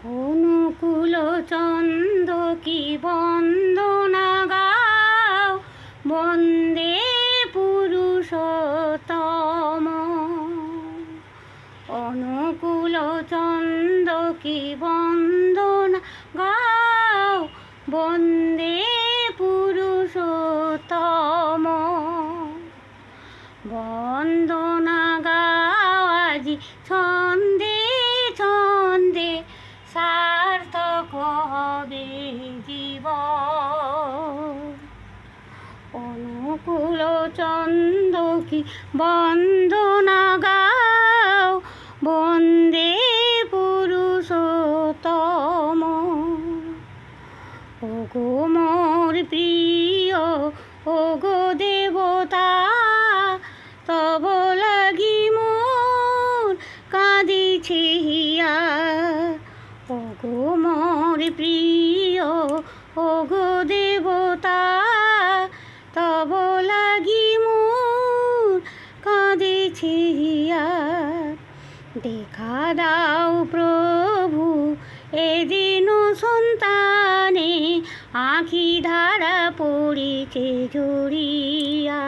অনুকূল চন্দ কি বন্দনা গাও, বন্দে পুরুষোত্তম। অনুকূল চন্দ কি বন্দনা গাও, বন্দে পুরুষোত্তম। বন্দনা গাও আজি ছন্দে ছন্দে, সার্থক হবে জীবন। অনুকূল চন্দ কি বন্দনা গাও, বন্দে পুরুষোত্তম। ওগো মোর প্রিয়, ওগো দেবতা, তব লাগি মোর কাঁদিছি হিয়া। ওগো মোর প্রিয়, ওগো দেবতা, তব লাগি মোর কাঁদিছি হিয়া। দেখা দাও প্রভু এদিন সন্তানে, আঁখি ধারা পড়িছে জড়িয়া।